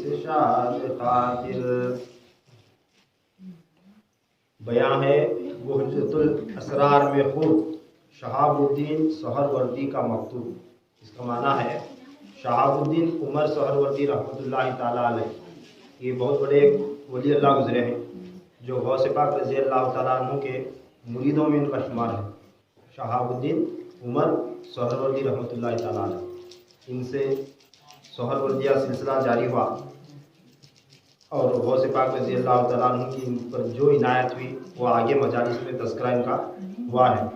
سے شاد خاطر۔ بیان ہے بہجت الاسرار میں خود شہاب الدین سہروردی کا مکتوب۔ اس کا معنی ہے شہاب الدین عمر سہروردی رحمۃ اللہ تعالیٰ علیہ، یہ بہت بڑے ولی اللہ گزرے ہیں جو غوث پاک رضی اللہ تعالیٰ عنہ کے مریدوں میں ان کا شمار ہے۔ شہاب الدین عمر سہروردی رحمۃ اللہ تعالیٰ علیہ، ان سے سہروردیہ سلسلہ جاری ہوا اور غوث پاک رضی اللہ تعالیٰ عنہ کی ان پر جو عنایت ہوئی وہ آگے مجالس میں تذکرہ ان کا ہوا ہے۔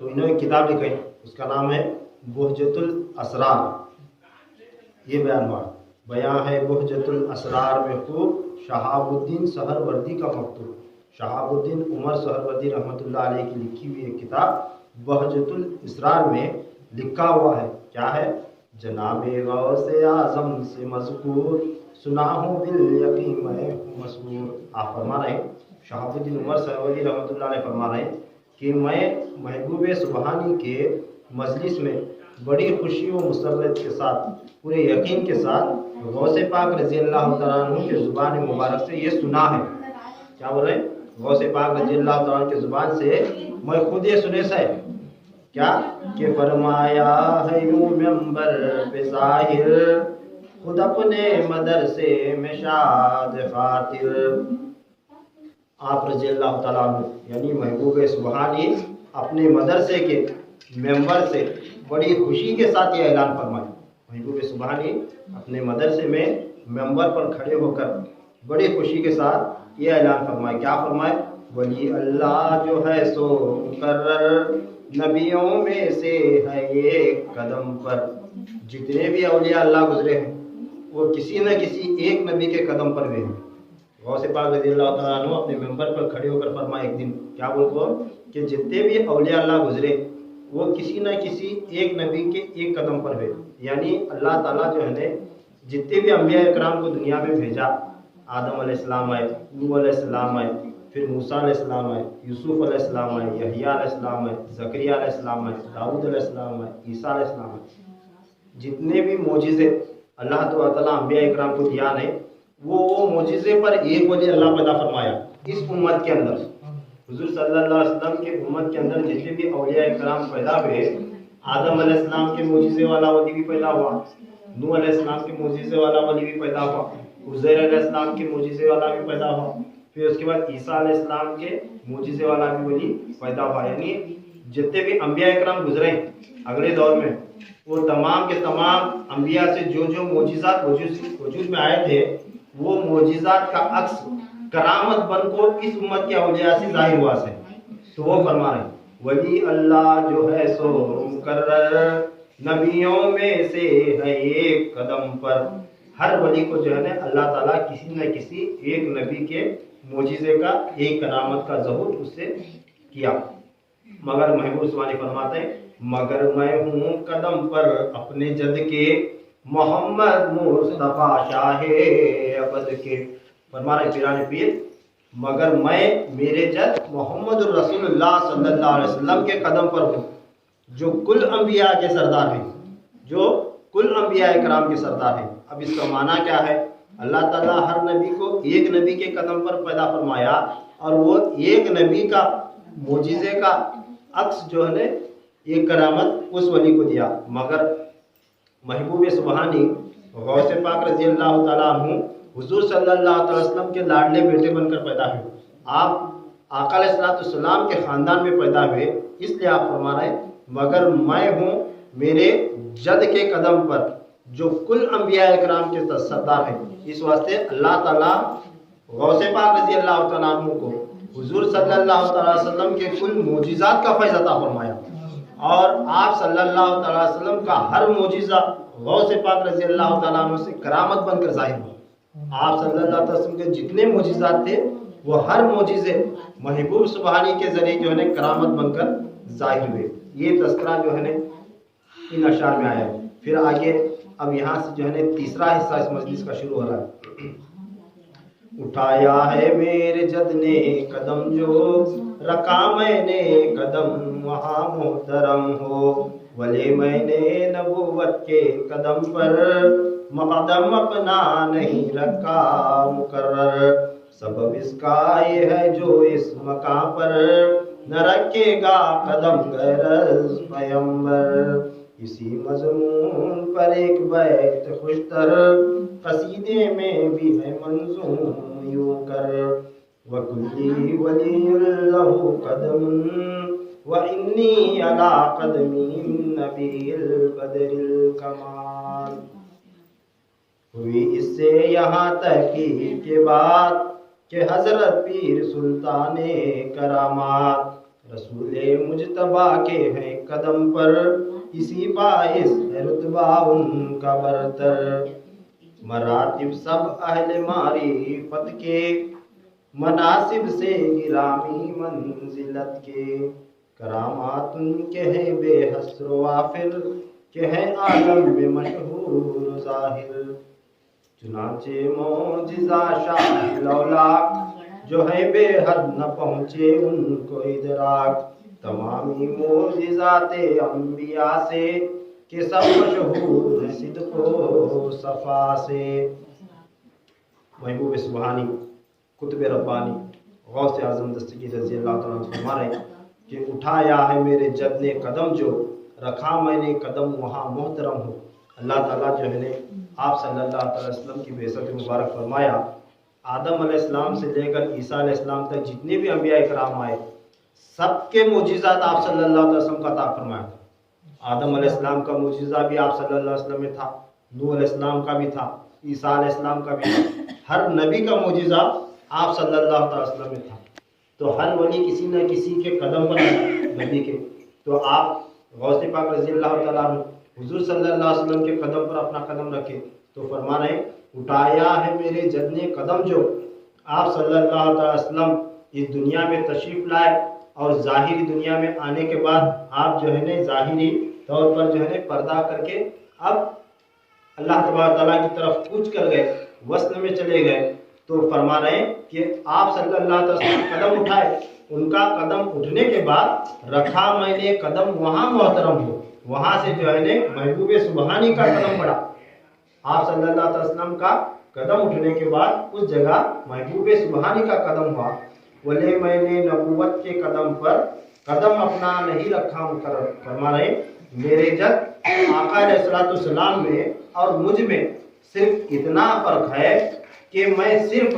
تو انہوں نے کتاب لکھی، اس کا نام ہے بہجت الاسرار۔ یہ بیان ہوا، بیان ہے بہجت الاسرار میں خوب شہاب الدین سہروردی کا مکتوب۔ شہاب الدین عمر سہروردی رحمۃ اللہ علیہ کی لکھی ہوئی ایک کتاب بہجت الاسرار میں لکھا ہوا ہے، کیا ہے؟ جناب غوث اعظم سے مذکور سنا ہوں بالیقین میں ہوں مسرور۔ آپ فرما رہے ہیں، شہاب الدین عمر سہروردی رحمۃ اللہ علیہ فرما رہے ہیں کہ میں محبوب سبحانی کے مجلس میں بڑی خوشی و مسرت کے ساتھ پورے یقین کے ساتھ غوث پاک رضی اللہ تعالیٰ عنہ کے زبان مبارک سے یہ سنا ہے۔ کیا بول رہے ہیں؟ غوث پاک رضی اللہ تعالیٰ عنہ کے زبان سے میں خود یہ سنے سے کیا کہ فرمایا ہے یوں منبر پہ ظاہر خود اپنے مدرسے میں شاد خاطر۔ آپ رضی اللہ تعالیٰ عنہ یعنی محبوب سبحانی اپنے مدرسے کے ممبر سے بڑی خوشی کے ساتھ یہ اعلان فرمائے۔ محبوب سبحانی اپنے مدرسے میں ممبر پر کھڑے ہو کر بڑی خوشی کے ساتھ یہ اعلان فرمائے، کیا فرمائے؟ ولی اللہ جو ہے سو مقرر نبیوں میں سے ہے ایک قدم پر۔ جتنے بھی اولیاء اللہ گزرے ہیں وہ کسی نہ کسی ایک نبی کے قدم پر ہوئے ہیں۔ غوث پاک رضی اللہ تعالیٰ عنہ اپنے ممبر پر کھڑے ہو کر فرمائے ایک دن، کیا بولتے ہو کہ جتنے بھی اولیاء اللہ گزرے وہ کسی نہ کسی ایک نبی کے ایک قدم پر ہوئے، یعنی اللہ تعالیٰ جو ہے جتنے بھی انبیاء اکرام کو دنیا میں بھیجا، آدم علیہ السلام آئے، نوح علیہ السلام آئے، پھر موسیٰ علیہ السلام آئے، یوسف علیہ السلام آئے، یحییٰ علیہ السلام آئے، زکریا علیہ السلام آئے، داؤد علیہ السلام آئے، عیسیٰ علیہ السلام آئے، جتنے بھی معجزے اللہ تعالیٰ انبیاء اکرام کو دیا ہے وہ معجزے پر ایک ولی اللہ پیدا فرمایا اس امت کے اندر۔ حضور صلی اللہ علیہ وسلم کے امت کے اندر جتنے بھی اولیاء اکرام پیدا ہوئے، آدم علیہ السلام کے معجزے والا ولی بھی پیدا ہوا، نوح علیہ السلام کے معجزے والا ولی بھی پیدا ہوا، عزیر علیہ السلام کے معجزے والا بھی پیدا ہوا، پھر اس کے بعد عیسیٰ علیہ السلام کے معجزے والا بھی ولی پیدا ہوا۔ یعنی جتنے بھی انبیاء اکرام گزرے اگلے دور میں وہ تمام کے تمام انبیاء سے جو جو معجزات وجود میں آئے تھے وہ معجزات کا عکس کرامت بن کو اس امت کے اولیاء سے ظاہر ہوا سے۔ تو وہ فرما رہے ہیں ولی اللہ جو ہے سو مقرر نبیوں میں سے ہے ایک قدم پر۔ ہر ولی کو جو ہے اللہ تعالیٰ کسی نہ کسی ایک نبی کے معجزے کا ایک کرامت کا ظہور اس سے کیا۔ مگر محبوب سبحانی فرماتے ہیں مگر میں ہوں قدم پر اپنے جد کے محمد مصطفیٰ شاہ ابد کے۔ فرما رہے پیران پیر مگر میں میرے جد محمد الرسول اللہ صلی اللہ علیہ وسلم کے قدم پر ہوں جو کل انبیاء کے سردار ہیں، جو کل انبیاء اکرام کے سردار ہیں۔ اب اس کا معنی کیا ہے؟ اللہ تعالیٰ ہر نبی کو ایک نبی کے قدم پر پیدا فرمایا اور وہ ایک نبی کا معجزے کا عکس جو ہے ایک کرامت اس ولی کو دیا۔ مگر محبوب سبحانی غوث پاک رضی اللہ تعالیٰ عنہ حضور صلی اللہ علیہ وسلم کے لاڈلے بیٹے بن کر پیدا ہوئے، آپ آقا علیہ السلام کے خاندان میں پیدا ہوئے، اس لیے آپ فرما رہے ہیں مگر میں ہوں میرے جد کے قدم پر جو کل انبیاء اکرام کے سردار ہیں۔ اس واسطے اللہ تعالیٰ غوث پاک رضی اللہ تعالیٰ عنہ کو حضور صلی اللہ علیہ وسلم کے کل معجزات کا فیض عطا فرمایا اور آپ صلی اللہ تعالیٰ علیہ وسلم کا ہر معجزہ غوث پاک رضی اللہ تعالیٰ عنہ سے کرامت بن کر ظاہر ہوا۔ آپ صلی اللہ علیہ وسلم کے جتنے معجزات تھے وہ ہر معجزے محبوب سبحانی کے ذریعے جو ہے کرامت بن کر ظاہر ہوئے۔ یہ تذکرہ جو ہے ان اشعار میں آیا ہے۔ پھر آگے اب یہاں سے جو ہے تیسرا حصہ اس مجلس کا شروع ہو رہا ہے۔ اٹھایا ہے میرے جد نے قدم جو رکھا میں نے قدم وہاں محترم ہو، ولے میں نے نبوت کے قدم پر مقدم اپنا نہیں رکھا مقرر، سبب اس کا یہ ہے جو اس مقام پر نہ رکھے گا قدم غیر از پیمبر۔ اسی مضمون پر ایک بیت خوشتر قصیدے میں بھی ہے منظوم یوں کر، وَكُلِّ وَلِيٌّ لَهُ قَدَمٌ وَإِنِّي عَلَىٰ قَدْمِ النَّبِيِّ الْبَدْرِ الْكَمَالِ۔ ہوئی اس سے یہاں تحقیق کے بعد کہ حضرت پیر سلطان کرامات رسول مجتبیٰ کے ہیں قدم پر، اسی باعث ہے رتبہ ان کا برتر۔ مراتب سب اہل معرفت کے، مناصب سے گرامی منزلت کے، کرامات ان کے ہیں بے حصر وافر، کہ ہیں عالم میں مشہور ظاہر۔ چنانچہ معجزہ شاہ لولاک جو ہے بے حد نہ پہنچے ان کو ادراک، تمامی معجزات انبیاء سے کہ سب مشہور ہیں صدق و صفا سے۔ محبوب سبحانی قطب ربانی غوث اعظم دستگیر رضی اللہ تعالیٰ عنہ فرما رہے ہیں کہ اٹھایا ہے میرے جد نے قدم جو، رکھا میں نے قدم وہاں محترم ہو۔ اللہ تعالیٰ جو ہے آپ صلی اللہ علیہ وسلم کی بعثت مبارک فرمایا، آدم علیہ السلام سے لے کر عیسیٰ علیہ السلام تک جتنے بھی انبیاء کرام آئے سب کے معجزات آپ صلی اللہ علیہ وسلم کا عطا فرمایا۔ آدم علیہ السلام کا معجزہ بھی آپ صلی اللہ علیہ وسلم میں تھا، نوح علیہ السلام کا بھی تھا، عیسیٰ علیہ السلام کا بھی تھا، ہر نبی کا معجزہ آپ صلی اللہ علیہ وسلم میں تھا۔ تو ہر ولی کسی نہ کسی کے قدم پر نبی کے، تو آپ غوث پاک رضی اللہ تعالیٰ عنہ حضور صلی اللہ علیہ وسلم کے قدم پر اپنا قدم رکھے، تو فرما رہے ہیں اٹھایا ہے میرے جد نے قدم جو، آپ صلی اللہ علیہ وسلم اس دنیا میں تشریف لائے اور ظاہری دنیا میں آنے کے بعد آپ جو ہے ظاہری طور پر جو ہے پردہ کر کے اب اللہ تبارک تعالیٰ کی طرف کوچ کر گئے، وصل میں چلے گئے۔ تو فرما رہے ہیں کہ آپ صلی اللہ علیہ وسلم قدم اٹھائے، ان کا قدم اٹھنے کے بعد رکھا میں نے قدم وہاں محترم ہو، وہاں سے جو ہے محبوب سبحانی کا قدم پڑا۔ آپ صلی اللہ علیہ وسلم کا قدم اٹھنے کے بعد اس جگہ محبوب سبحانی کا قدم ہوا۔ بولے میں نے نبوت کے قدم پر قدم اپنا نہیں رکھا مقرر، فرما رہے میرے جد آقا علیہ السلام میں اور مجھ میں صرف اتنا فرق ہے کہ میں صرف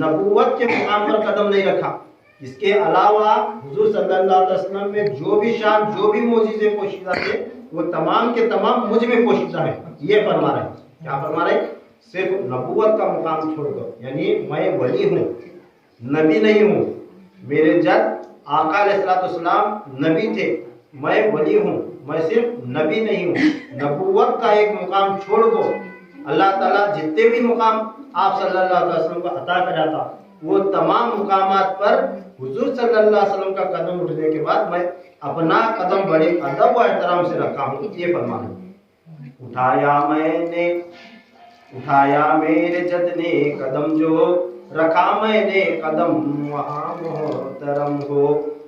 نبوت کے مقام پر قدم نہیں رکھا، اس کے علاوہ حضور صلی اللہ علیہ وسلم میں جو بھی شان جو بھی معجزے پوشیدہ تھے وہ تمام کے تمام مجھ میں پوشیدہ ہیں۔ یہ فرما رہے ہیں، کیا فرما رہے ہیں؟ صرف نبوت کا مقام چھوڑ کر، یعنی میں ولی ہوں، نبی نہیں ہوں۔ میرے جد آقا علیہ السلام نبی تھے، میں ولی ہوں، میں صرف نبی نہیں ہوں۔ نبوت کا ایک مقام چھوڑ کو اللہ تعالیٰ جتنے بھی مقام آپ صلی اللہ علیہ وسلم کو عطا کرا تھا وہ تمام مقامات پر حضور صلی اللہ علیہ وسلم کا قدم اٹھنے کے بعد میں اپنا قدم بڑے ادب و احترام سے رکھا ہوں۔ یہ فرمانا اٹھایا میرے جد نے قدم جو، رکھا میں نے قدم وہاں محترم ہو،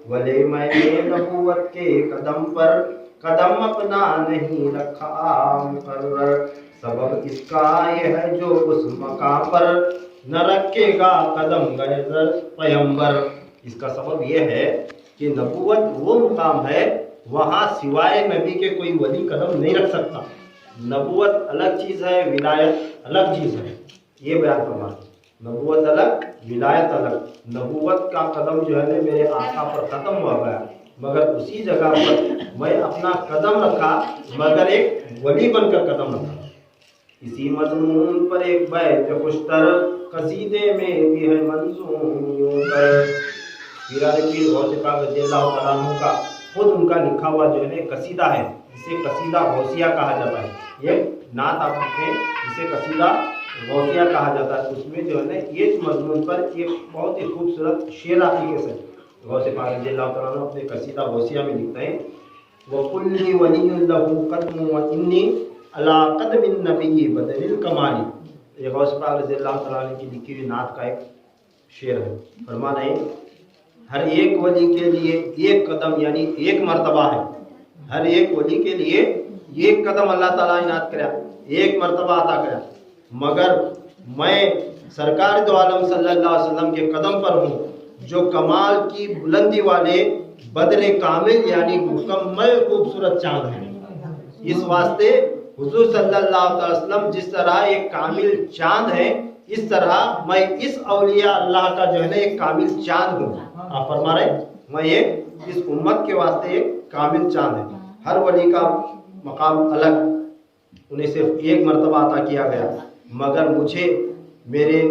ولے میں نے نبوت کے قدم پر قدم اپنا نہیں رکھا مقرر، سبب اس کا یہ ہے جو اس مقام پر نہ رکھے گا قدم غیر پیمبر۔ اس کا سبب یہ ہے کہ نبوت وہ مقام ہے وہاں سوائے نبی کے کوئی ولی قدم نہیں رکھ سکتا۔ نبوت الگ چیز ہے، ولایت الگ چیز ہے، یہ بیان فرمانا۔ نبوت الگ، ولایت الگ۔ نبوت کا قدم جو ہے میرے آقا پر ختم ہوا گیا، مگر اسی جگہ پر میں اپنا قدم رکھا، مگر ایک ولی بن کر قدم رکھا۔ اسی مضمون پر ایک بیت خوشتر قصیدے میں بھی ہے منظوم یوں کر۔ پیران پیر غوث پاک رضی اللہ تعالیٰ عنہ کا خود ان کا لکھا ہوا جو ہے قصیدہ ہے، جسے قصیدہ غوثیہ کہا جاتا ہے۔ یہ نعت آپ لکھیں جسے قصیدہ غوثیہ کہا جاتا ہے، اس میں جو ہے یہ مضمون پر ایک بہت ہی خوبصورت شعر عقیدے سے غوث پاک رضی اللہ تعالیٰ عنہ اپنے قصیدہ غوثیہ میں لکھتے ہیں، وَكُلِّ وَلِيٌّ لَهُ قَدْمٌ وَإِنِّي عَلَىٰ قَدْمِ النَّبِيِّ بَدْرِ الْكَمَالِ۔ یہ غوث پاک رضی اللہ تعالیٰ عنہ کی لکھی ہوئی نعت کا ایک شعر ہے۔ فرما رہے ہیں ہر ایک ولی کے لیے ایک قدم یعنی ایک مرتبہ ہے، ہر ایک ولی کے لیے ایک قدم اللہ تعالیٰ عنایت کرا، ایک مرتبہ عطا کیا، مگر میں سرکار دو عالم صلی اللہ علیہ وسلم کے قدم پر ہوں جو کمال کی بلندی والے بدر کامل یعنی مکمل خوبصورت چاند ہیں۔ اس واسطے حضور صلی اللہ علیہ وسلم جس طرح ایک کامل چاند ہے، اس طرح میں اس اولیاء اللہ کا جو ہے نا ایک کامل چاند ہوں۔ آپ فرما رہے ہیں میں ایک اس امت کے واسطے ایک کامل چاند ہے۔ ہر ولی کا مقام الگ، انہیں صرف ایک مرتبہ عطا کیا گیا، مگر مجھے میرے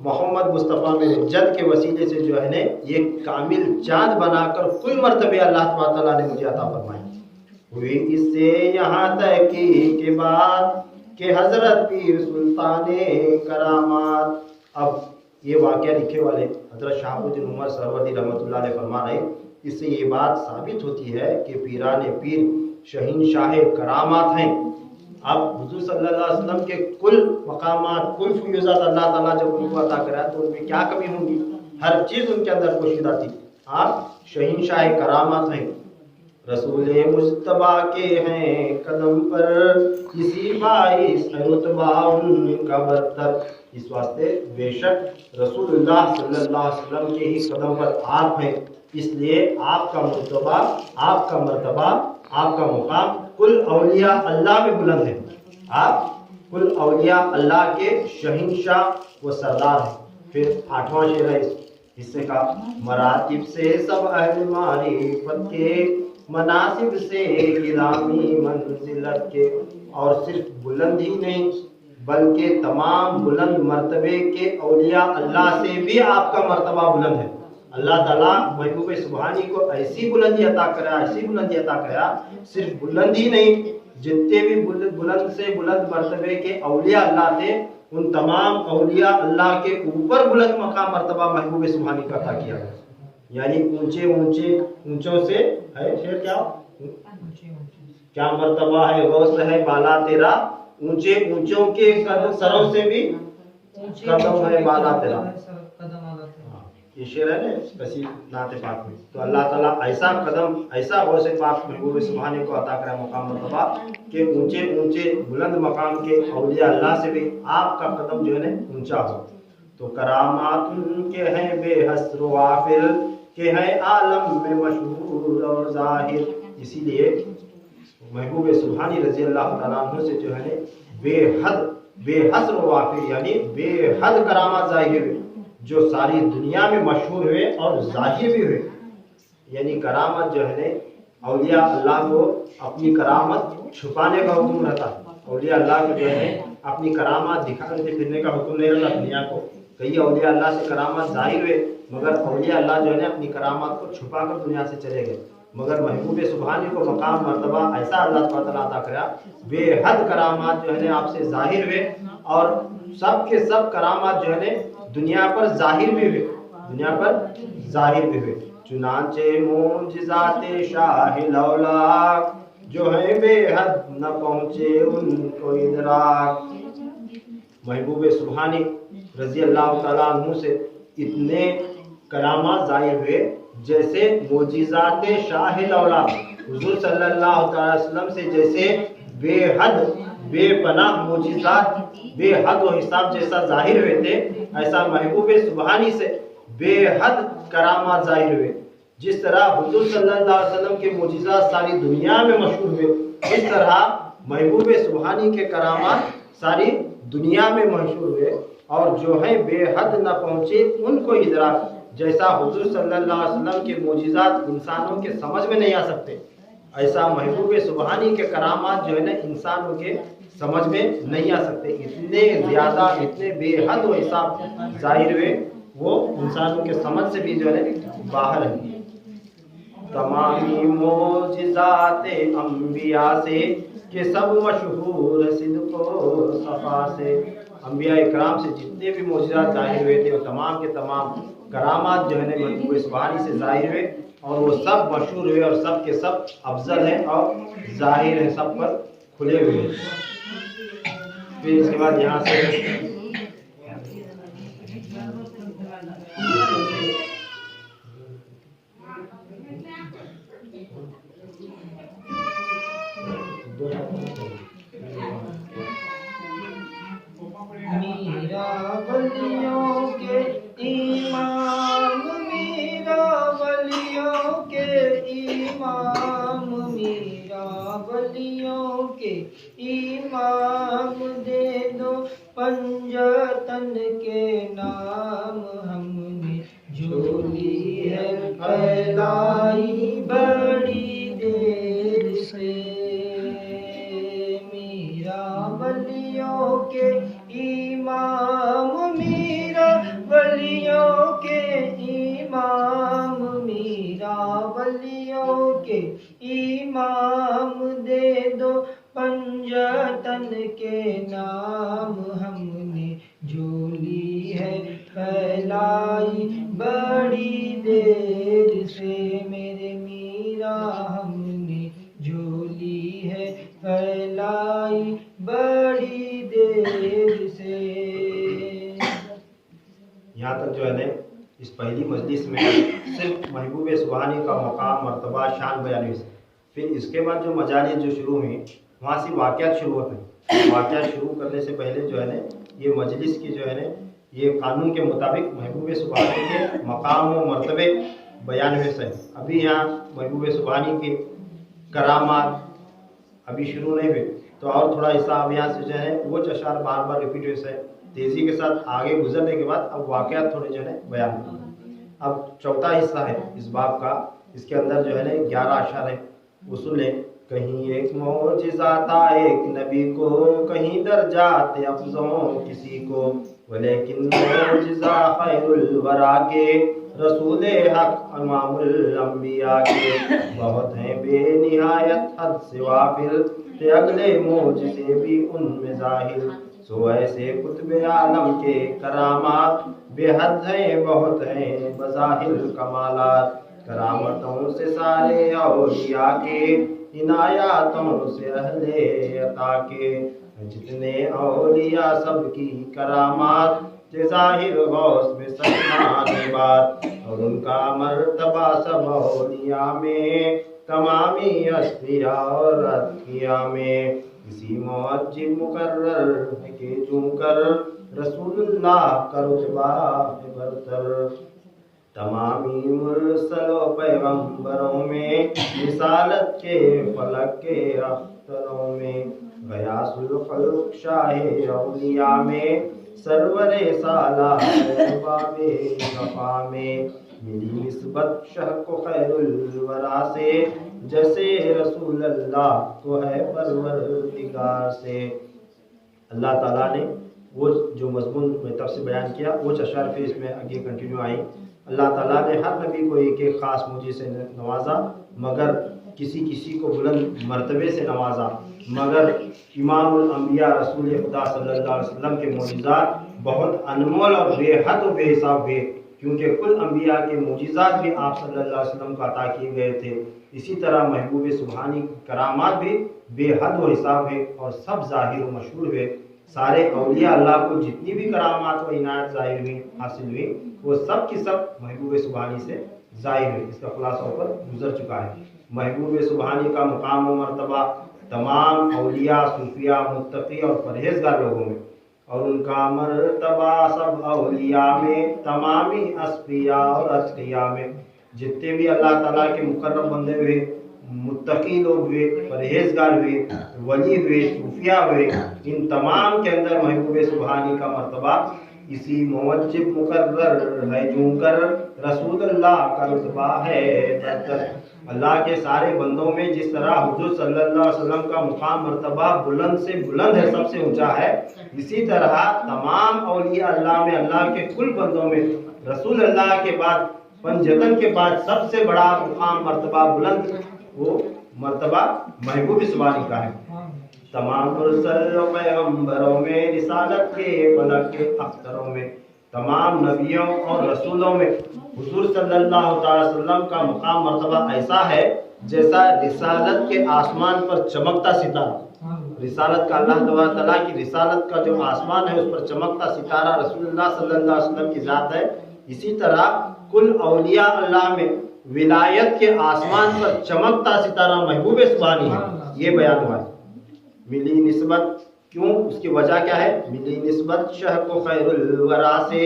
محمد مصطفیٰ میرے جد کے وسیلے سے جو ہے نا یہ کامل چاند بنا کر کل مرتبہ اللہ تبارک تعالیٰ نے مجھے عطا فرمائی۔ ہوئی اس سے یہاں تحقیق کے بعد کہ حضرت پیر سلطان کرامات۔ اب یہ واقعہ لکھے والے حضرت شہاب الدین عمر سہروردی رحمۃ اللہ علیہ فرما رہے ہیں، اس سے یہ بات ثابت ہوتی ہے کہ پیران پیر شہنشاہ کرامات ہیں۔ اب حضور صلی اللہ علیہ وسلم کے کل مقامات، کل فیوزات اللہ تعالیٰ جب ان کو عطا کرا تو ان میں کیا کمی ہوں گی؟ ہر چیز ان کے اندر پوشیدہ تھی۔ آپ شہنشاہ کرامات ہیں، رسول مجتبیٰ کے ہیں قدم پر، اسی باعث ہے رتبہ ان کا برتر۔ اس واسطے بے شک رسول اللہ صلی اللہ علیہ وسلم کے ہی قدم پر آپ ہیں، اس لیے آپ کا مرتبہ، آپ کا مرتبہ، آپ کا مقام کل اولیاء اللہ میں بلند ہے۔ آپ کل اولیاء اللہ کے شہنشاہ و سردار ہیں۔ پھر 8واں شعر ہے اس حصے کا، مراتب سے سب اہل معرفت کے، مناسب سے گرامی منزلت کے۔ اور صرف بلند ہی نہیں بلکہ تمام بلند مرتبے کے اولیاء اللہ سے بھی آپ کا مرتبہ بلند ہے۔ اللہ تعالیٰ محبوب سبحانی کو ایسی بلندی عطا کرا، ایسی بلندی عطا کرا، صرف بلند ہی نہیں، جتنے بھی بلند سے بلند مرتبے کے اولیاء اللہ تھے ان تمام اولیاء اللہ کے اوپر بلند مقام مرتبہ محبوب سبحانی کا عطا کیا گیا۔ یعنی اونچوں سے ہے شعر کیا مرتبہ ہے غوث ہے بالا تیرا، اونچوں کے سروں سے بھی قدم ہے بالا تیرا۔ یہ شعر ہے نا کسی نعت پاک میں۔ تو اللہ تعالیٰ ایسا قدم، ایسا غوث پاک محبوب سبحانی کو عطا کرا مقام مرتبہ کہ اونچے بلند مقام کے اولیاء اللہ سے بھی آپ کا قدم جو ہے نا اونچا ہو۔ تو کرامات ان کے ہیں بے حصر و وافر، کہ ہے عالم میں مشہور اور ظاہر۔ اسی لیے محبوب سبحانی رضی اللہ تعالیٰ عنہ سے جو ہے بے حصر و وافر یعنی بے حد کرامات ظاہر ہوئے، جو ساری دنیا میں مشہور ہوئے اور ظاہر بھی ہوئے۔ یعنی کرامت جو ہے اولیاء اللہ کو اپنی کرامت چھپانے کا حکم رہتا، اولیاء اللہ کو جو ہے اپنی کرامات دکھانے پھرنے کا حکم نہیں رہتا دنیا کو۔ کئی اولیاء اللہ سے کرامات ظاہر ہوئے مگر اولیاء اللہ جو ہے اپنی کرامات کو چھپا کر دنیا سے چلے گئے۔ مگر محبوب سبحانی کو مقام مرتبہ ایسا اللہ تعالیٰ عطا کرا، بے حد کرامات جو ہے آپ سے ظاہر ہوئے، اور سب کے سب کرامات جو ہے دنیا پر ظاہر بھی ہوئے، دنیا پر ظاہر بھی ہوئے۔ چنانچہ معجزات شاہ لولاک جو ہے بے حد نہ پہنچے ان کو ادراک۔ محبوب سبحانی رضی اللہ تعالیٰ عنہ سے اتنے کرامات ظاہر ہوئے جیسے معجزات شاہ لولاک، حضور صلی اللہ علیہ وسلم سے جیسے بے حد بے پناہ معجزات بے حد و حساب جیسا ظاہر ہوئے تھے، ایسا محبوب سبحانی سے بے حد کرامات ظاہر ہوئے۔ جس طرح حضور صلی اللہ علیہ وسلم کے معجزات ساری دنیا میں مشہور ہوئے، اس طرح محبوب سبحانی کے کرامات ساری دنیا میں مشہور ہوئے، اور جو ہے بے حد نہ پہنچے ان کو ادراک۔ جیسا حضور صلی اللہ علیہ وسلم کے معجزات انسانوں کے سمجھ میں نہیں آ سکتے، ایسا محبوب سبحانی کے کرامات جو ہے نا انسانوں کے سمجھ میں نہیں آ سکتے۔ اتنے زیادہ، اتنے بے حد و حساب ظاہر ہوئے، وہ انسانوں کے سمجھ سے بھی جو ہے باہر ہیں۔ تمامی معجزات انبیاء سے کہ سب مشہور صدق و صفا سے۔ انبیاء اکرام سے جتنے بھی معجزات ظاہر ہوئے تھے وہ تمام کے تمام کرامات جو ہے محبوب سبحانی سے ظاہر ہوئے، اور وہ سب مشہور ہوئے، اور سب کے سب افضل ہیں اور ظاہر ہیں، سب پر کھلے ہوئے ہیں۔ پھر اس کے بعد یہاں سے میرا ولیوں کے امام، میرا ولیوں کے امام، میرا ولیوں کے امام، دے دو پنجتن کے نام، ہم نے جھولی ہے پھیلائی بڑی دیر سے، میرا ولیوں کے امام، میرا ولیوں کے امام، میرا ولیوں کے امام، دے دو پنجتن کے نام، ہم نے جھولی ہے پھیلائی بڑی دیر سے، میرے میرا ہم نے جھولی ہے پھیلائی بڑی دیر سے۔ یہاں تک جو ہے نا اس پہلی مجلس میں صرف محبوب سبحانی کا مقام، مرتبہ، شان بیان ہوئی۔ پھر اس کے بعد جو مجالس جو شروع ہوئی وہاں سے واقعات شروع ہوتے ہیں۔ واقعات شروع کرنے سے پہلے جو ہے نا یہ مجلس کی جو ہے نا یہ قانون کے مطابق محبوب سبحانی کے مقام و مرتبے بیان ہوئے سے۔ ابھی یہاں محبوب سبحانی کے کرامات ابھی شروع نہیں ہوئے، تو اور تھوڑا حصہ اب یہاں سے جو ہے وہ اشعار بار بار ریپیٹ ہوئے سے تیزی کے ساتھ آگے گزرنے کے بعد اب واقعات تھوڑے جو ہے بیان ہوئے۔ اب چوتھا حصہ ہے اس باب کا، اس کے اندر جو ہے نا 11 اشعار ہے، وہ سن لیں۔ کہیں ایک معجزہ تھا ایک نبی کو، کہیں درجات افضوں کسی کو، ولیکن معجزہ خیر الورا کے، رسول حق امام الانبیاء کے، بہت ہیں بے نہایت حد سے وافر، کہ اگلے معجزے بھی ان میں ظاہر، سو ایسے قطب عالم کے کرامات، بے حد ہیں بہت ہیں بظاہر کمالات، کرامتوں سے سارے اولیاء کے، عنایاتوں سے اہل عطا کے، جتنے اولیاء سب کی کرامات، کہ ظاہر غوث میں سلمان بات، اور ان کا مرتبہ سب اولیاء میں، تمامی اصفیاء اور اتقیاء میں، اسی معجب مقرر ہے کہ چوں کر رسول اللہ کا رتبہ ہے برتر، تمامی مرسل و پیغمبروں میں، رسالت کے فلک کے اختروں میں، غیاث الخلق شاہ اولیاء میں، سرور سالار باب وفا میں، ملی نسبت شہ کو خیر الورا سے، جیسے رسول اللہ کو ہے پروردگار سے۔ اللہ تعالیٰ نے وہ جو مضمون میں تب سے بیان کیا وہ اشعار پھر اس میں آگے کنٹینیو آئیں۔ اللہ تعالیٰ نے ہر نبی کو ایک ایک خاص معجزے سے نوازا، مگر کسی کو بلند مرتبے سے نوازا، مگر امام الانبیاء رسول خدا صلی اللہ علیہ وسلم کے معجزات بہت انمول اور بے حد و بے حساب ہوئے، کیونکہ کل انبیاء کے معجزات بھی آپ صلی اللہ علیہ وسلم کو عطا کیے گئے تھے۔ اسی طرح محبوب سبحانی کرامات بھی بے حد و حساب ہوئے اور سب ظاہر و مشہور ہوئے۔ سارے اولیاء اللہ کو جتنی بھی کرامات و عنایت ظاہر ہوئی حاصل ہوئی وہ سب کی سب محبوب سبحانی سے ظاہر ہوئی۔ اس کا خلاصہ اوپر گزر چکا ہے۔ محبوب سبحانی کا مقام و مرتبہ تمام اولیاء، صوفیاء، متقی اور پرہیزگار لوگوں میں، اور ان کا مرتبہ سب اولیاء میں، تمامی اصفیاء اور اتقیاء میں، جتنے بھی اللہ تعالیٰ کے مقرب بندے ہوئے، متقی لوگ ہوئے، پرہیزگار ہوئے، ولی ہوئے، صوفیاء ہوئے، ان تمام کے اندر محبوب سبحانی کا مرتبہ اسی موجب مقرر ہے چوں کر رسول اللہ کا رتبہ ہے برتر۔ اللہ کے سارے بندوں میں جس طرح حضور صلی اللہ علیہ وسلم کا مقام مرتبہ بلند سے بلند ہے، سب سے اونچا ہے، اسی طرح تمام اولیاء اللہ میں، اللہ کے کل بندوں میں رسول اللہ کے بعد، پنجتن کے بعد سب سے بڑا مقام مرتبہ بلند وہ مرتبہ محبوب سبحانی کا ہے۔ تمام مرسل و پیغمبروں میں، رسالت کے فلک کے اختروں میں، تمام نبیوں اور رسولوں میں حضور صلی اللہ تعالی وسلم کا مقام مرتبہ ایسا ہے جیسا رسالت کے آسمان پر چمکتا ستارہ، رسالت کا اللہ تعالیٰ کی رسالت کا جو آسمان ہے اس پر چمکتا ستارہ رسول اللہ صلی اللہ علیہ وسلم کی ذات ہے، اسی طرح کل اولیاء اللہ میں ولایت کے آسمان پر چمکتا ستارہ محبوب سبحانی ہے۔ یہ بیان ہوا ہے۔ ملی نسبت کیوں؟ اس کی وجہ کیا ہے؟ ملی نسبت شہ کو خیر الورا سے،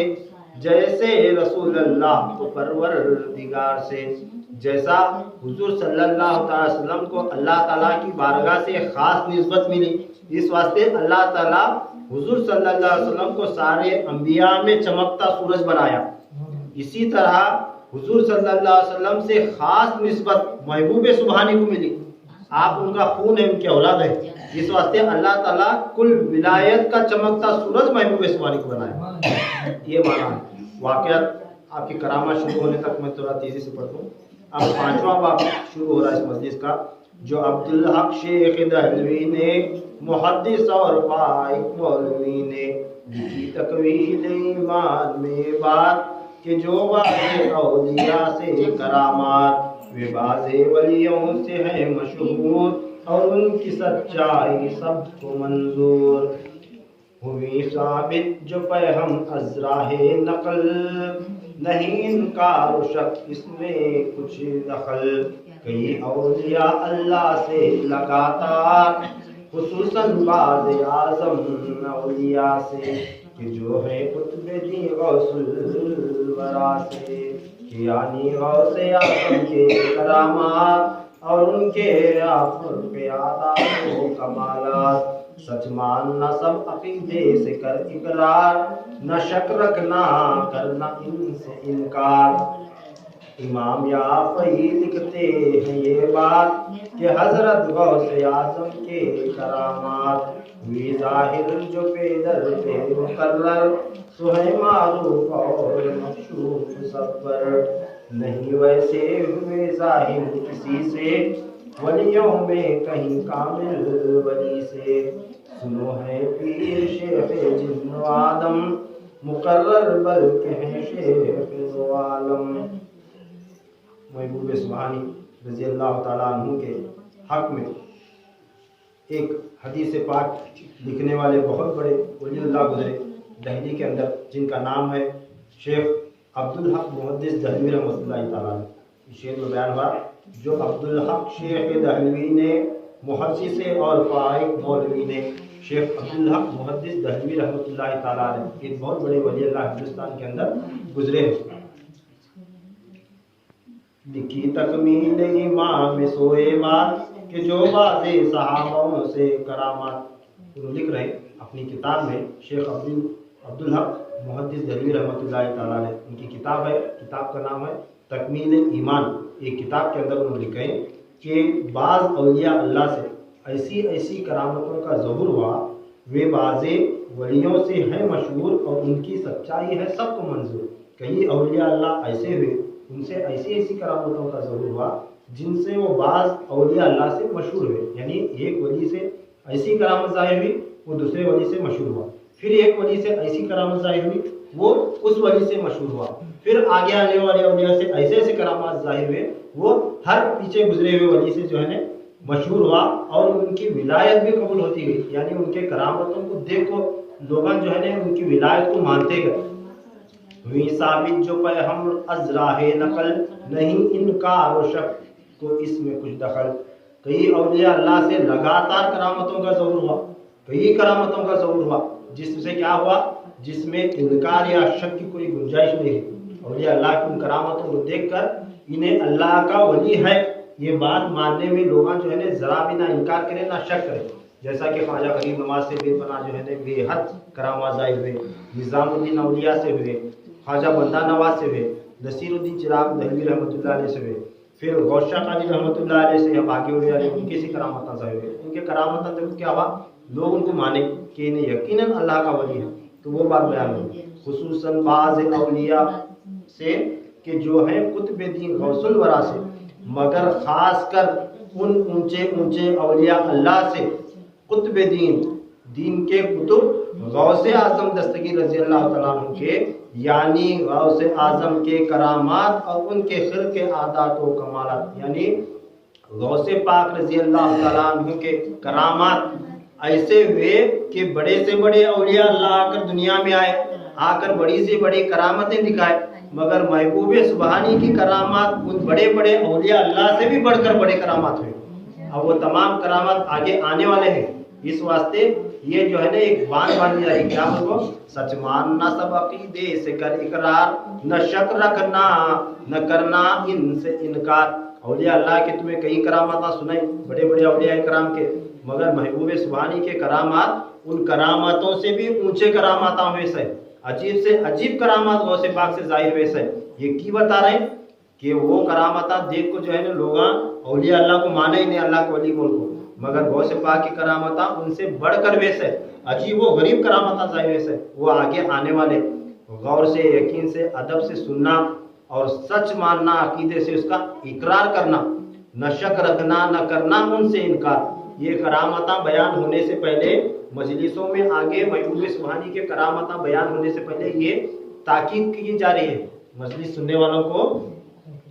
جیسے رسول اللہ کو پروردگار سے، جیسا حضور صلی اللہ تعالی وسلم کو اللہ تعالیٰ کی بارگاہ سے خاص نسبت ملی، اس واسطے اللہ تعالیٰ حضور صلی اللہ علیہ وسلم کو سارے انبیاء میں چمکتا سورج بنایا۔ اسی طرح حضور صلی اللہ علیہ وسلم سے خاص نسبت محبوب سبحانی کو ملی، آپ ان کا خون ہے، ان کی اولاد ہے، اس واسطے اللہ تعالیٰ کل ولایت کا چمکتا سورج محبوب سبحانی کو بنایا۔ یہ معنی ہے۔ واقعات آپ کی کرامات شروع ہونے تک میں تھوڑا تیزی سے پڑھتا ہوں۔ اب 5واں باب شروع ہو رہا ہے اس مجلس کا، جو عبدالحق شیخ دہلوی نے محدث اور فائق مولوی نے لکھی تکویل ایمان میں بات، کہ جو بعض اولیاء سے کرامات وہ بعض ولیوں سے ہے مشہور، اور ان کی سچائی سب کو منظور ہوئی ثابت جو ہم از راہ نقل، نہیں انکار و شک اس میں کچھ دخل، کئی اولیاء اللہ سے لگاتار، خصوصاً بعض اعظم اولیاء سے، کہ جو ہے قطب دی غوث الورا سے، کہ یعنی غوث اعظم کے کرامات اور ان کے عادات و کمالات، سچ ماننا سب عقیدے سے کر اقرار، نہ شک رکھنا کرنا ان سے انکار۔ امام یافعی لکھتے ہیں یہ بات، کہ حضرت غوث اعظم کے کرامات ہوئی ظاہر جو پیدر پہ مقرر، سو ہے معروف اور مشہور سب پر، نہیں ویسے ہوئے ظاہر کسی سے، ولیوں میں کہیں کامل ولی سے، سنو ہے پیر شیخ جن و آدم، مقرر بلکہ ہیں شیخ و عالم۔ محبوب سبحانی رضی اللہ تعالیٰ عنہ کے حق میں ایک حدیث پاک لکھنے والے بہت بڑے ولی اللہ گزرے دہلی کے اندر، جن کا نام ہے شیخ عبدالحق محدث دہلوی رحمۃ اللہ تعالیٰ علیہ۔ اس شعر میں بیان ہوا، جو عبدالحق شیخ دہلوی نے محدث اور فائق مولوی نے، شیخ عبدالحق محدث دہلوی رحمۃ اللہ تعالیٰ علیہ، ایک بہت بڑے ولی اللہ ہندوستان کے اندر گزرے ہیں۔ لکھی تکمیل ایمان میں سوئے بات، کہ جو بعض صحابوں سے کرامات، وہ لکھ رہے ہیں اپنی کتاب میں، شیخ عبدالحق محدث دہلوی رحمۃ اللہ تعالیٰ علیہ، ان کی کتاب ہے، کتاب کا نام ہے تکمیل ایمان۔ ایک کتاب کے اندر انہوں نے لکھے ہیں کہ بعض اولیاء اللہ سے ایسی ایسی کرامتوں کا ظہور ہوا، وہ بعض ولیوں سے ہے مشہور، اور ان کی سچائی ہے سب کو منظور۔ کئی اولیاء اللہ ایسے ہوئے، ان سے ایسی ایسی کرامتوں کا ظہور ہوا جن سے وہ بعض اولیاء اللہ سے مشہور ہوئے، یعنی ایک ولی سے ایسی کرامت ظاہر ہوئی، وہ دوسرے ولی سے مشہور ہوا، پھر ایک ولی سے ایسی کرامت ظاہر ہوئی، وہ اس ولی سے مشہور ہوا، پھر آگے آنے والے اولیاء سے ایسے ایسے کرامات ظاہر ہوئے، وہ ہر پیچھے گزرے ہوئے ولی سے جو ہے مشہور ہوا، اور ان کی ولایت بھی قبول ہوتی گئی، یعنی ان کے کرامتوں کو دیکھ کو لوگ جو ہے ان کی ولایت کو مانتے گئے۔ ہوئی ثابت جو پہ ہم از راہ نقل، نہیں انکار و شک کو اس میں کچھ دخل، کئی اولیاء اللہ سے لگاتار کرامتوں کا ظہور ہوا، کئی کرامتوں کا ظہور ہوا، جس سے کیا ہوا، جس میں انکار یا شک کی کوئی گنجائش نہیں ہے۔ اولیاء اللہ کی ان کرامتوں کو دیکھ کر انہیں اللہ کا ولی ہے یہ بات ماننے میں لوگ جو ہے ذرا بھی نہ انکار کرے نہ شک کرے، جیسا کہ خواجہ غریب نواز سے بے پناہ جو ہے بے حد کرامات ظاہر ہوئے، نظام الدین اولیاء سے ہوئے، خواجہ بندہ نواز سے ہوئے، نصیر الدین چراغ دہلوی رحمۃ اللہ علیہ سے ہوئے، پھر غوث شاہ قادری رحمۃ اللہ علیہ سے یا باقی اولیاء علیہ ان کی سی کرامات ظاہر ہوئے۔ ان کے کرامات دیکھ کیا ہوا، لوگ ان کو مانے کہ انہیں یقیناً اللہ کا ولی ہے، تو وہ بات بیان ہوئی۔ خصوصاً بعض اولیاء سے کہ جو ہیں قطب دین غوث الورا سے، مگر خاص کر ان اونچے اونچے اولیاء اللہ سے، قطب دین کے قطب غوث اعظم دستگیر رضی اللہ تعالیٰ عنہ کے، یعنی غوث اعظم کے کرامات اور ان کے خرق عادات و کمالات، یعنی غوث پاک رضی اللہ تعالیٰ عنہ کے کرامات ایسے ہوئے کہ بڑے سے بڑے اولیاء اللہ آ کر دنیا میں آئے، آ کر بڑی سے بڑی کرامتیں دکھائے، مگر محبوب سبحانی کی کرامات ان بڑے بڑے اولیاء اللہ سے بھی بڑھ کر بڑے کرامات ہوئے۔ اب وہ تمام کرامات آگے آنے والے ہیں، اس واسطے یہ جو ہے نا ایک باندھ باندھی جا رہی، کیا بولو، سچ ماننا سب عقیدے سے کر اقرار، نہ شک رکھنا نہ کرنا ان سے انکار۔ اولیاء اللہ کے تمہیں کئی کرامات سنائی، بڑے بڑے اولیاء کرام کے، مگر محبوب سبحانی کے کرامات ان کراماتوں سے بھی اونچے کرامات ویسے عجیب سے عجیب کرامات غوث پاک سے ظاہر ویسے۔ یہ کی بتا رہے ہیں کہ وہ کرامات دیکھ کو جو ہے نا لوگ اولیاء اللہ کو مانے ہی نہیں، اللہ کے ولی بول کو، مگر غوث پاک کی کرامات ان سے بڑھ کر ویسے عجیب و غریب کرامات ظاہر ویسے۔ وہ آگے آنے والے غور سے، یقین سے، ادب سے سننا اور سچ ماننا، عقیدے سے اس کا اقرار کرنا، نہ شک رکھنا نہ کرنا ان سے انکار۔ یہ کرامات بیان ہونے سے پہلے مجلسوں میں آگے محبوب سبحانی کے کرامات بیان ہونے سے پہلے یہ تاکید کی جا رہی ہے، مجلس سننے والوں کو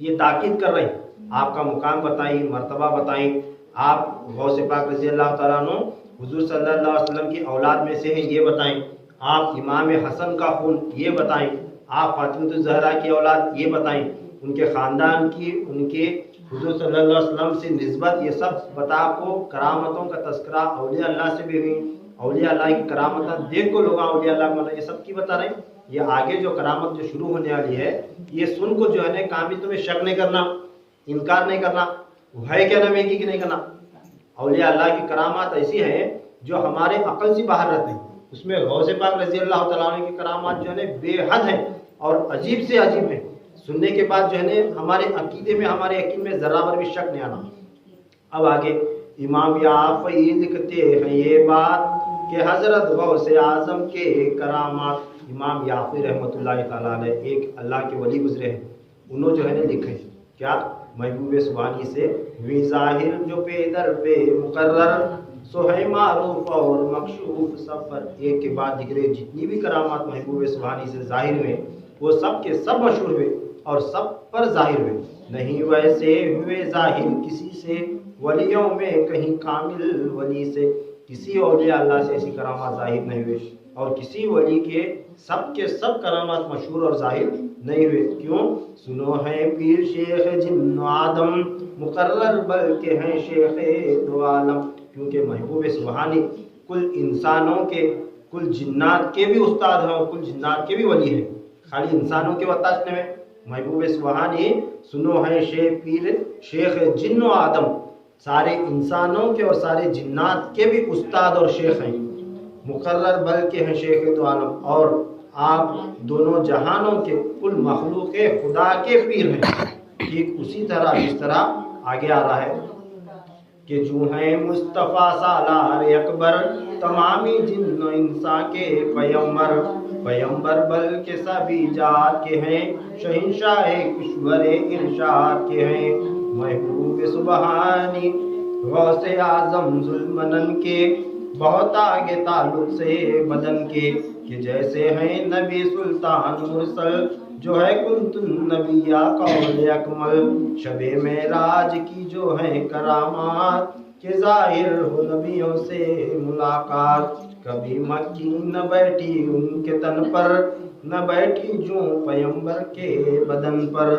یہ تاکید کر رہے ہیں، آپ کا مقام بتائیں، مرتبہ بتائیں، آپ غوث پاک رضی اللہ تعالیٰ عنہ حضور صلی اللہ علیہ وسلم کی اولاد میں سے ہیں یہ بتائیں، آپ امام حسن کا خون یہ بتائیں، آپ فاطمہ الزہرا کی اولاد یہ بتائیں، ان کے خاندان کی، ان کے حضور صلی اللہ علیہ وسلم سے نسبت، یہ سب بتا کو کرامتوں کا تذکرہ اولیاء اللہ سے بھی ہوئی، اولیاء اللہ کی کرامت دیکھ کو لوگ اولیاء اللہ کو یہ سب کی بتا رہے ہیں۔ یہ آگے جو کرامت جو شروع ہونے والی ہے یہ سن کو جو ہے نا کام بھی تمہیں شک نہیں کرنا، انکار نہیں کرنا، ہے کیا نام کی نہیں کرنا۔ اولیاء اللہ کی کرامات ایسی ہیں جو ہمارے عقل سے باہر رہتے ہیں، اس میں غوث پاک رضی اللہ تعالیٰ عنہ کی کرامات جو ہے نا بے حد ہیں اور عجیب سے عجیب ہیں، سننے کے بعد جو ہے نا ہمارے عقیدے میں، ہمارے یقین میں ذرہ بھر بھی شک نہیں آنا۔ اب آگے امام یافعی لکھتے ہیں یہ بات کہ حضرت غوث اعظم کے کرامات، امام یافعی رحمۃ اللہ تعالیٰ علیہ ایک اللہ کے ولی گزرے ہیں، انہوں جو ہے نا لکھے کیا محبوب سبحانی سے، وی ظاہر جو پہ در پہ مقرر، سو ہے معروف اور مکشوف سفر۔ ایک کے بعد دیگر جتنی بھی کرامات محبوب سبحانی سے ظاہر ہوئے وہ سب کے سب مشہور ہوئے اور سب پر ظاہر ہوئے، نہیں ویسے ہوئے ظاہر کسی سے ولیوں میں کہیں کامل ولی سے۔ کسی اولیاء اللہ سے ایسی کرامات ظاہر نہیں ہوئے اور کسی ولی کے سب کرامات مشہور اور ظاہر نہیں ہوئے۔ کیوں؟ سنو ہے پیر شیخ جن و آدم مقرر بلکہ ہیں شیخ دو عالم۔ کیونکہ محبوب سبحانی کل انسانوں کے، کل جنات کے بھی استاد ہیں اور کل جنات کے بھی ولی ہیں، خالی انسانوں کے بتانے میں محبوب سبحانی سنو ہے پیر شیخ جن و آدم، سارے انسانوں کے اور سارے جنات کے بھی استاد اور شیخ ہیں، مقرر بلکہ ہیں شیخ دو عالم، اور آپ دونوں جہانوں کے کل مخلوق خدا کے پیر ہیں۔ ٹھیک اسی طرح جس طرح آگے آ رہا ہے کہ جو ہیں مصطفیٰ سالار اکبر، تمامی جن و انسان کے پیمبر، پیمبر بلکہ سبھی جات کے ہیں، شہنشاہ کشور ارشاد کے ہیں۔ محبوب سبحانی غوث اعظم ذوالمنن کے بہت آگے تعلق سے بدن کے، کہ جیسے ہیں نبی سلطان مرسل جو ہے کنت النبی قول اکمل۔ شب معراج کی جو ہے کرامات کہ ظاہر ہو نبیوں سے ملاقات، کبھی مکی نہ بیٹھی ان کے تن پر، نہ بیٹھی جو پیمبر کے بدن پر،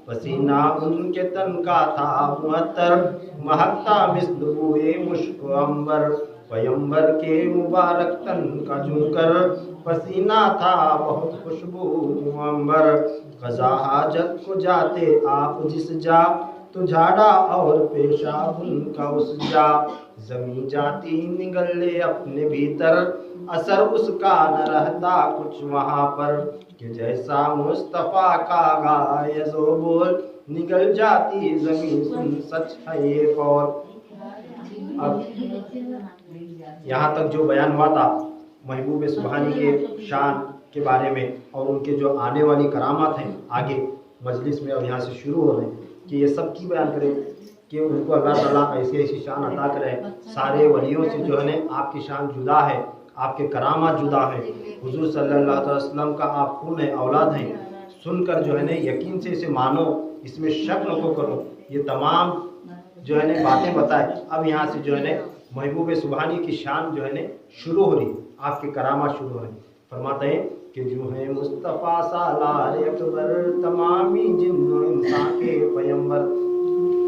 پسینہ ان کے تن کا تھا معطر، مہکتا مثل بوئے مشک و عنبر، پیمبر کے مبارک تن کا جو کر پسینہ تھا بہت خوشبو عنبر۔ قضا حاجت کو جاتے آپ جس جا، تو جھاڑا اور پیشاب ان کا اس جا، زمین جاتی نگل لے اپنے بھیتر، اثر اس کا نہ رہتا کچھ وہاں پر، کہ جیسا مصطفیٰ کا غائز و بول، نگل جاتی زمین سن سچ ہے یہ قول۔ اب یہاں تک جو بیان ہوا تھا محبوب سبحانی کے شان کے بارے میں اور ان کے جو آنے والی کرامات ہیں، آگے مجلس میں اب یہاں سے شروع ہو رہے ہیں کہ یہ سب کی بیان کریں کہ ان کو اللہ تعالیٰ ایسی ایسی شان عطا کرے۔ سارے ولیوں سے جو ہے نا آپ کی شان جدا ہے، آپ کے کرامات جدا ہیں، حضور صلی اللہ علیہ وسلم کا آپ خون ہیں، اولاد ہیں، سن کر جو ہے نا یقین سے اسے مانو، اس میں شک نہ کرو۔ یہ تمام جو ہے نا باتیں بتائے، اب یہاں سے جو ہے نا محبوب سبحانی کی شان جو ہے نا شروع ہو رہی، آپ کے کرامات شروع ہو رہے ہیں۔ فرماتے ہیں کہ جو ہے مصطفیٰ سالار اکبر، تمامی جن و انسان کے پیمبر۔